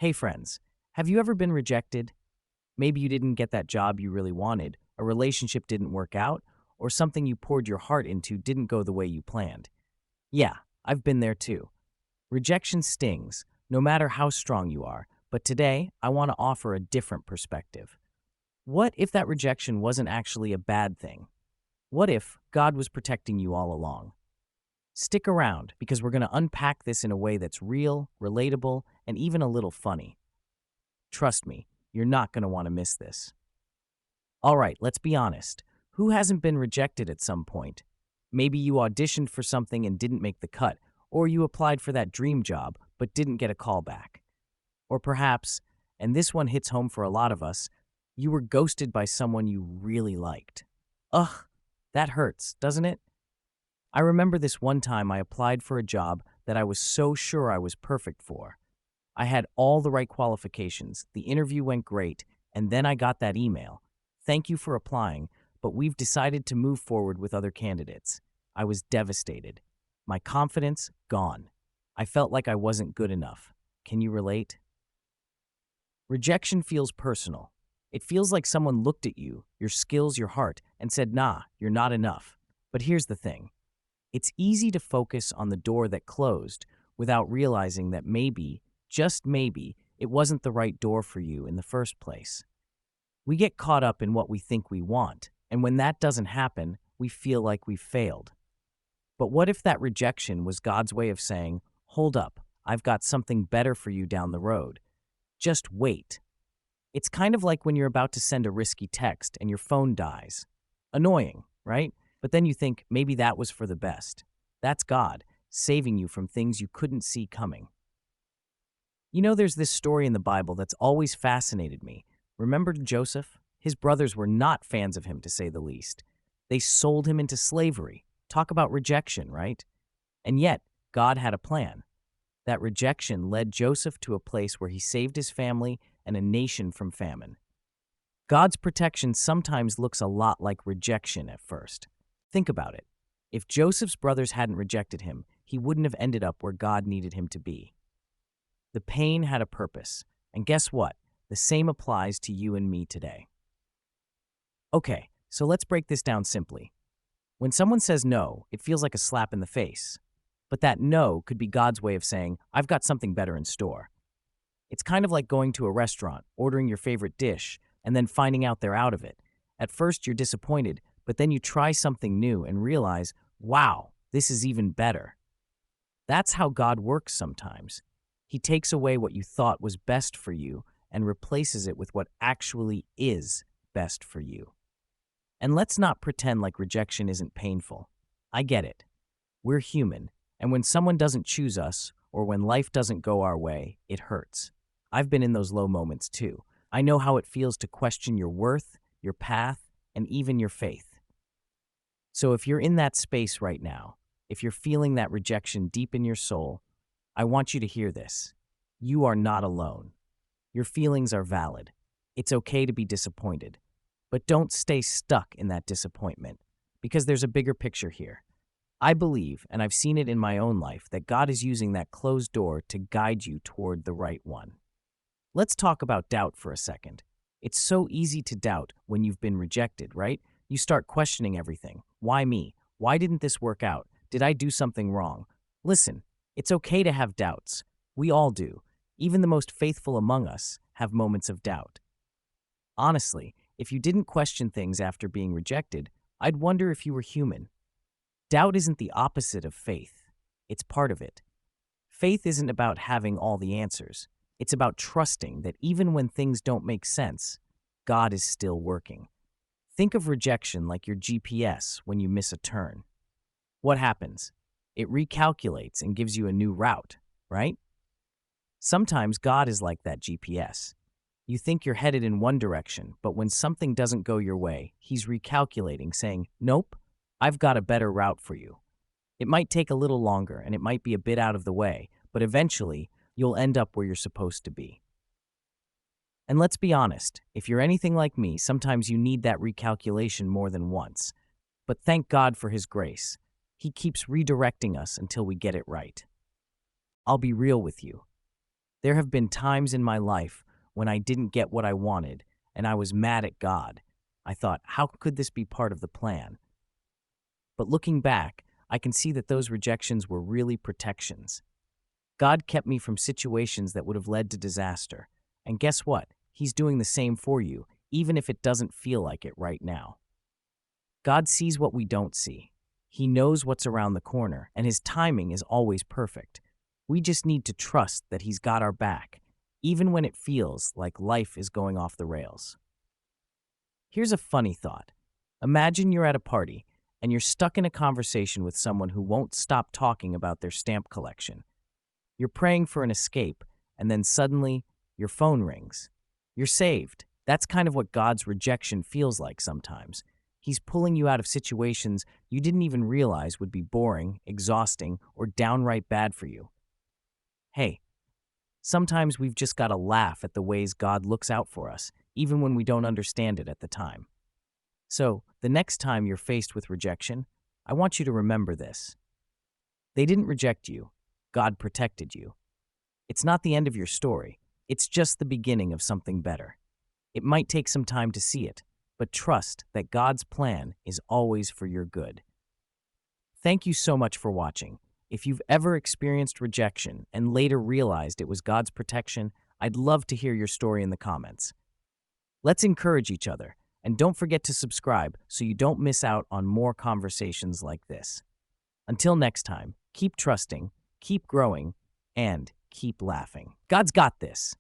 Hey friends, have you ever been rejected? Maybe you didn't get that job you really wanted, a relationship didn't work out, or something you poured your heart into didn't go the way you planned. Yeah, I've been there too. Rejection stings, no matter how strong you are, but today I want to offer a different perspective. What if that rejection wasn't actually a bad thing? What if God was protecting you all along? Stick around because we're going to unpack this in a way that's real, relatable, and even a little funny. Trust me, you're not going to want to miss this. All right, let's be honest. Who hasn't been rejected at some point? Maybe you auditioned for something and didn't make the cut, or you applied for that dream job but didn't get a call back. Or perhaps, and this one hits home for a lot of us, you were ghosted by someone you really liked. Ugh, that hurts, doesn't it? I remember this one time I applied for a job that I was so sure I was perfect for. I had all the right qualifications, the interview went great, and then I got that email. Thank you for applying, but we've decided to move forward with other candidates. I was devastated. My confidence gone. I felt like I wasn't good enough. Can you relate? Rejection feels personal. It feels like someone looked at you, your skills, your heart, and said, nah, you're not enough. But here's the thing. It's easy to focus on the door that closed without realizing that maybe, just maybe, it wasn't the right door for you in the first place. We get caught up in what we think we want, and when that doesn't happen, we feel like we've failed. But what if that rejection was God's way of saying, hold up, I've got something better for you down the road. Just wait. It's kind of like when you're about to send a risky text and your phone dies. Annoying, right? But then you think maybe that was for the best. That's God, saving you from things you couldn't see coming. You know, there's this story in the Bible that's always fascinated me. Remember Joseph? His brothers were not fans of him, to say the least. They sold him into slavery. Talk about rejection, right? And yet, God had a plan. That rejection led Joseph to a place where he saved his family and a nation from famine. God's protection sometimes looks a lot like rejection at first. Think about it. If Joseph's brothers hadn't rejected him, he wouldn't have ended up where God needed him to be. The pain had a purpose, and guess what? The same applies to you and me today. Okay, so let's break this down simply. When someone says no, it feels like a slap in the face. But that no could be God's way of saying, I've got something better in store. It's kind of like going to a restaurant, ordering your favorite dish, and then finding out they're out of it. At first, you're disappointed, but then you try something new and realize, wow, this is even better. That's how God works sometimes. He takes away what you thought was best for you and replaces it with what actually is best for you. And let's not pretend like rejection isn't painful. I get it. We're human, and when someone doesn't choose us, or when life doesn't go our way, it hurts. I've been in those low moments too. I know how it feels to question your worth, your path, and even your faith. So if you're in that space right now, if you're feeling that rejection deep in your soul, I want you to hear this. You are not alone. Your feelings are valid. It's okay to be disappointed. But don't stay stuck in that disappointment, because there's a bigger picture here. I believe, and I've seen it in my own life, that God is using that closed door to guide you toward the right one. Let's talk about doubt for a second. It's so easy to doubt when you've been rejected, right? You start questioning everything. Why me? Why didn't this work out? Did I do something wrong? Listen, it's okay to have doubts. We all do. Even the most faithful among us have moments of doubt. Honestly, if you didn't question things after being rejected, I'd wonder if you were human. Doubt isn't the opposite of faith. It's part of it. Faith isn't about having all the answers. It's about trusting that even when things don't make sense, God is still working. Think of rejection like your GPS when you miss a turn. What happens? It recalculates and gives you a new route, right? Sometimes God is like that GPS. You think you're headed in one direction, but when something doesn't go your way, he's recalculating, saying, nope, I've got a better route for you. It might take a little longer and it might be a bit out of the way, but eventually you'll end up where you're supposed to be. And let's be honest, if you're anything like me, sometimes you need that recalculation more than once. But thank God for his grace. He keeps redirecting us until we get it right. I'll be real with you. There have been times in my life when I didn't get what I wanted, and I was mad at God. I thought, how could this be part of the plan? But looking back, I can see that those rejections were really protections. God kept me from situations that would have led to disaster. And guess what? He's doing the same for you, even if it doesn't feel like it right now. God sees what we don't see. He knows what's around the corner, and his timing is always perfect. We just need to trust that he's got our back, even when it feels like life is going off the rails. Here's a funny thought. Imagine you're at a party, and you're stuck in a conversation with someone who won't stop talking about their stamp collection. You're praying for an escape, and then suddenly, your phone rings. You're saved. That's kind of what God's rejection feels like sometimes. He's pulling you out of situations you didn't even realize would be boring, exhausting, or downright bad for you. Hey, sometimes we've just got to laugh at the ways God looks out for us, even when we don't understand it at the time. So, the next time you're faced with rejection, I want you to remember this. They didn't reject you. God protected you. It's not the end of your story. It's just the beginning of something better. It might take some time to see it, but trust that God's plan is always for your good. Thank you so much for watching. If you've ever experienced rejection and later realized it was God's protection, I'd love to hear your story in the comments. Let's encourage each other, and don't forget to subscribe so you don't miss out on more conversations like this. Until next time, keep trusting, keep growing, and keep laughing. God's got this.